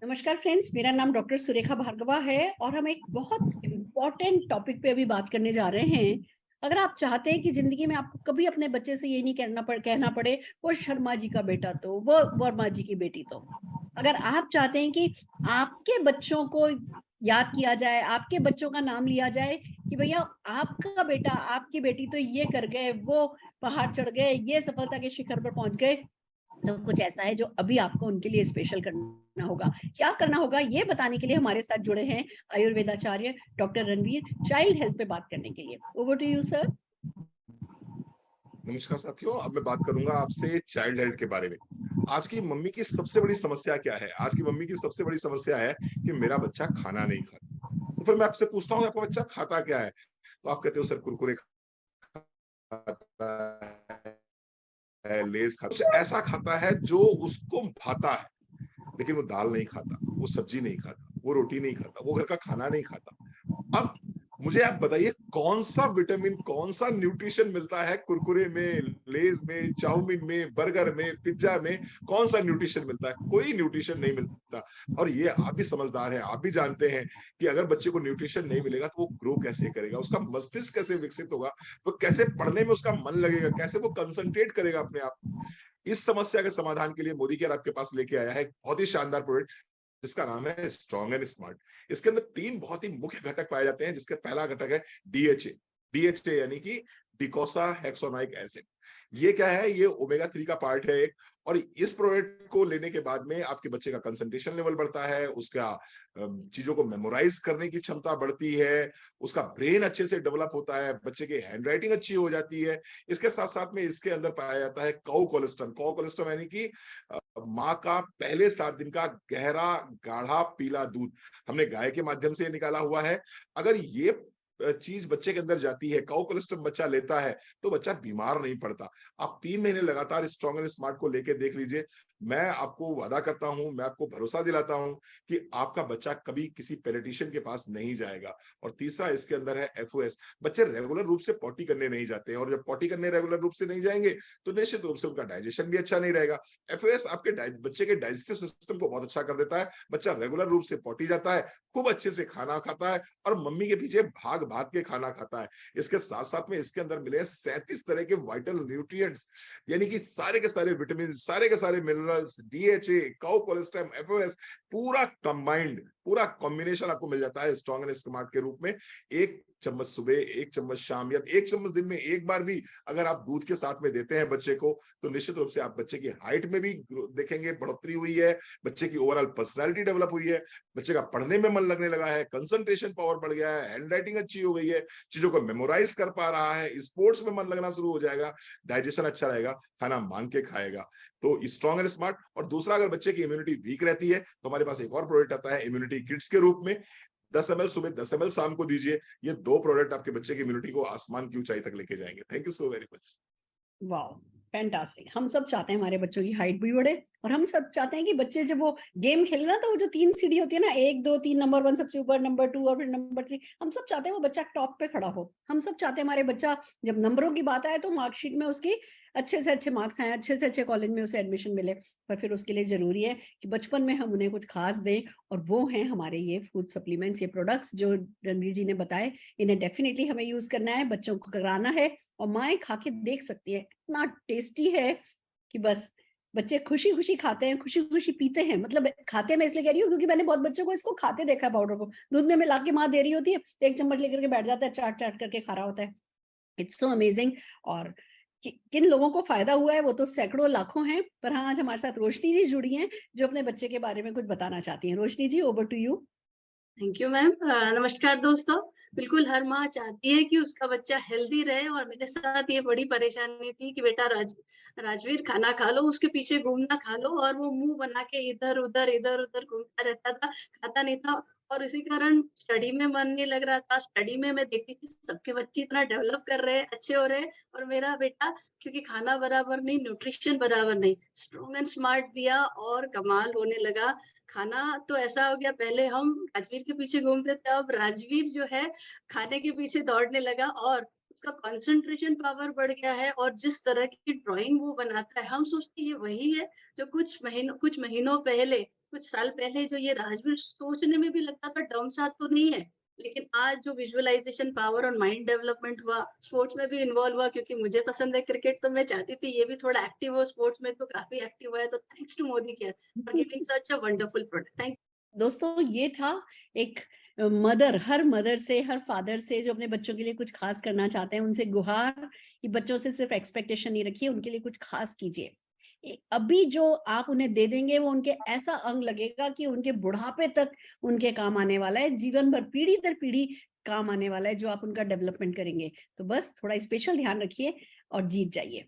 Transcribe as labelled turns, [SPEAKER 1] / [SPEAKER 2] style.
[SPEAKER 1] नमस्कार फ्रेंड्स, मेरा नाम डॉक्टर सुरेखा भार्गवा है और हम एक बहुत इम्पोर्टेंट टॉपिक पे अभी बात करने जा रहे हैं। अगर आप चाहते हैं कि जिंदगी में आपको कभी अपने बच्चे से ये नहीं कहना पड़े वो शर्मा जी का बेटा तो वो वर्मा जी की बेटी तो, अगर आप चाहते हैं कि आपके बच्चों को याद किया जाए, आपके बच्चों का नाम लिया जाए कि भैया आपका बेटा आपकी बेटी तो ये कर गए, वो पहाड़ चढ़ गए, ये सफलता के शिखर पर पहुंच गए, तो कुछ ऐसा है जो अभी आपको उनके लिए स्पेशल करना होगा। क्या करना होगा ये बताने के लिए हमारे साथ जुड़े हैं आयुर्वेदाचार्य डॉक्टर रणवीर, चाइल्ड हेल्थ पे बात करने के लिए। Over to you sir.
[SPEAKER 2] नमस्कार साथियों, अब मैं बात करूंगा आपसे चाइल्ड हेल्थ के बारे में। आज की मम्मी की सबसे बड़ी समस्या क्या है? आज की मम्मी की सबसे बड़ी समस्या है कि मेरा बच्चा खाना नहीं खाता। तो फिर मैं आपसे पूछता हूँ, आपका बच्चा खाता क्या है? तो आप कहते हो सर कुरकुरे खाता है, लेज खाता, कुछ ऐसा खाता है जो उसको भाता है, लेकिन वो दाल नहीं खाता, वो सब्जी नहीं खाता, वो रोटी नहीं खाता, वो घर का खाना नहीं खाता। अब मुझे आप बताइए, कौन सा विटामिन, कौन सा न्यूट्रिशन मिलता है कुरकुरे में, लेज में, चाउमीन में, बर्गर में, पिज्जा में? कौन सा न्यूट्रिशन मिलता है? कोई न्यूट्रिशन नहीं मिलता। और ये आप भी समझदार हैं, आप भी जानते हैं कि अगर बच्चे को न्यूट्रिशन नहीं मिलेगा तो वो ग्रो कैसे करेगा, उसका मस्तिष्क कैसे विकसित होगा, वो कैसे पढ़ने में उसका मन लगेगा, कैसे वो कंसंट्रेट करेगा अपने आप। इस समस्या के समाधान के लिए मोदी केयर आपके पास लेके आया है एक बहुत ही शानदार प्रोडक्ट, जिसका नाम है स्ट्रॉन्ग एंड स्मार्ट। इसके अंदर 3 बहुत ही मुख्य घटक पाए जाते हैं, जिसका पहला घटक है डीएचए। डीएचए यानी कि डिकोसा हेक्सोनाइक एसिड। ये क्या है? ये ओमेगा 3 का पार्ट है एक। और इस प्रोडक्ट को लेने के बाद में आपके बच्चे का कंसंट्रेशन लेवल बढ़ता है, उसका चीजों को मेमोराइज करने की क्षमता बढ़ती है, उसका ब्रेन अच्छे से डेवलप होता है, बच्चे की हैंडराइटिंग अच्छी हो जाती है। इसके साथ साथ में इसके अंदर पाया जाता है काउ कोलेस्ट्रॉल। काउ कोलेस्ट्रॉल यानी कि माँ का पहले 7 दिन का गहरा गाढ़ा पीला दूध, हमने गाय के माध्यम से निकाला हुआ है। अगर ये चीज बच्चे के अंदर जाती है, काउ कोलेस्ट्रॉल बच्चा लेता है, तो बच्चा बीमार नहीं पड़ता। आप 3 महीने लगातार स्ट्रॉन्ग एंड स्मार्ट को लेके देख लीजिए। मैं आपको वादा करता हूं, मैं आपको भरोसा दिलाता हूं कि आपका बच्चा कभी किसी पेडियाट्रिशियन के पास नहीं जाएगा। और तीसरा इसके अंदर है एफओएस। बच्चे रेगुलर रूप से पॉटी करने नहीं जाते हैं, और जब पॉटी करने रेगुलर रूप से नहीं जाएंगे तो निश्चित रूप से उनका डाइजेशन भी अच्छा नहीं रहेगा। एफओएस आपके बच्चे के डाइजेस्टिव सिस्टम को बहुत अच्छा कर देता है। बच्चा रेगुलर रूप से पॉटी जाता है, खूब अच्छे से खाना खाता है, और मम्मी के पीछे भाग भाग के खाना खाता है। इसके साथ साथ में इसके अंदर मिले 37 तरह के वाइटल न्यूट्रिएंट्स, यानी कि सारे के सारे विटामिन, सारे के सारे minerals, DHA, cow cholesterol, FOS, पूरा कंबाइंड, पूरा कॉम्बिनेशन आपको मिल जाता है स्ट्रॉन्ग एंड स्मार्ट के रूप में। 1 चम्मच सुबह, 1 चम्मच शाम, या 1 चम्मच दिन में एक बार भी अगर आप दूध के साथ में देते हैं बच्चे को, तो निश्चित रूप से आप बच्चे की हाइट में भी देखेंगे बढ़ोतरी हुई है, बच्चे की ओवरऑल पर्सनैलिटी डेवलप हुई है, बच्चे का पढ़ने में मन लगने लगा है, कंसंट्रेशन पावर बढ़ गया है, हैंडराइटिंग अच्छी हो गई है, चीजों को मेमोराइज कर पा रहा है, स्पोर्ट्स में मन लगना शुरू हो जाएगा, डाइजेशन अच्छा रहेगा, खाना मांग के खाएगा। तो स्ट्रॉन्ग एंड स्मार्ट। और दूसरा, अगर बच्चे की इम्यूनिटी वीक रहती है तो हमारे पास एक और प्रोडक्ट आता है इम्यूनिटी किट्स के रूप में। 10 ml सुबह, 10 ml शाम को दीजिए। ये 2 प्रोडक्ट आपके बच्चे की इम्यूनिटी को आसमान की ऊंचाई तक लेके जाएंगे। Thank you so very much.
[SPEAKER 1] वाह, फैंटास्टिक। हम सब चाहते हैं हमारे बच्चों की हाइट भी बढ़े, और हम सब चाहते हैं कि बच्चे जब वो गेम खेले ना, तो वो जो 3 सीढ़ी होती है ना, 1 2 3, नंबर 1 सबसे ऊपर, नंबर 2 और फिर नंबर 3, हम सब चाहते हैं वो बच्चा टॉप पे खड़ा हो। हम सब चाहते हैं हमारे बच्चा जब नंबरों की बात आए तो मार्कशीट में उसकी अच्छे से अच्छे मार्क्स आए, अच्छे से अच्छे कॉलेज में उसे एडमिशन मिले। पर फिर उसके लिए जरूरी है कि बचपन में हम उन्हें कुछ खास दें, और वो हैं हमारे ये फूड सप्लीमेंट्स, ये प्रोडक्ट्स जो रणवीर जी ने बताए। इन्हें डेफिनेटली हमें यूज करना है, बच्चों को कराना है, और माएँ खा के देख सकती है, इतना टेस्टी है कि बस बच्चे खुशी खुशी खाते हैं, खुशी खुशी पीते हैं। मतलब खाते मैं इसलिए कह रही हूँ क्योंकि मैंने बहुत बच्चों को इसको खाते देखा है, पाउडर को दूध में मिला के माँ दे रही होती है, तो 1 चम्मच लेकर के बैठ जाता है, चाट चाट करके खा रहा होता है। It's so amazing. और किन लोगों को फायदा हुआ है वो तो सैकड़ों लाखों हैं। पर हाँ, आज हमारे साथ रोशनी जी जुड़ी हैं जो अपने बच्चे के बारे में कुछ बताना चाहती हैं। Roshni ji, over to you.
[SPEAKER 3] Thank you ma'am. नमस्कार दोस्तों। बिल्कुल हर माँ चाहती है कि उसका बच्चा हेल्दी रहे, और मेरे साथ ये बड़ी परेशानी थी कि बेटा राजवीर खाना खा लो, उसके पीछे घूमना खा लो, और वो मुंह बना के इधर-उधर घूमता रहता था, खाता नहीं था, और इसी कारण स्टडी में मन नहीं लग रहा था। स्टडी में मैं देखती थी सबके बच्चे इतना डेवलप कर रहे हैं, अच्छे हो रहे हैं, और मेरा बेटा क्योंकि खाना बराबर नहीं, न्यूट्रिशन बराबर नहीं, स्ट्रॉन्ग एंड स्मार्ट दिया और कमाल होने लगा। खाना तो ऐसा हो गया, पहले हम राजवीर के पीछे घूमते थे, अब राजवीर जो है खाने के पीछे दौड़ने लगा, और उसका कंसंट्रेशन पावर बढ़ गया है और जिस तरह की ड्राइंग वो बनाता है, हम सोचते हैं ये वही है जो कुछ महीनों पहले, कुछ साल पहले जो ये राजवीर सोचने में भी लगता था डम सा तो नहीं है। लेकिन आज जो विजुअलाइजेशन पावर और माइंड डेवलपमेंट हुआ, स्पोर्ट्स में भी इन्वॉल्व हुआ क्योंकि मुझे पसंद है क्रिकेट, तो मैं चाहती थी ये भी थोड़ा एक्टिव हो स्पोर्ट्स में, तो काफ़ी एक्टिव हुआ है। तो thanks to Modi care for giving such a wonderful product. Thank
[SPEAKER 1] दोस्तों ये था एक मदर, हर मदर से, हर फादर से जो अपने बच्चों के लिए कुछ खास करना चाहते हैं, उनसे गुहार कि बच्चों से सिर्फ एक्सपेक्टेशन नहीं रखिए, उनके लिए कुछ खास कीजिए। अभी जो आप उन्हें दे देंगे वो उनके ऐसा अंग लगेगा कि उनके बुढ़ापे तक उनके काम आने वाला है, जीवन भर पीढ़ी दर पीढ़ी काम आने वाला है जो आप उनका डेवलपमेंट करेंगे। तो बस थोड़ा स्पेशल ध्यान रखिए और जीत जाइए।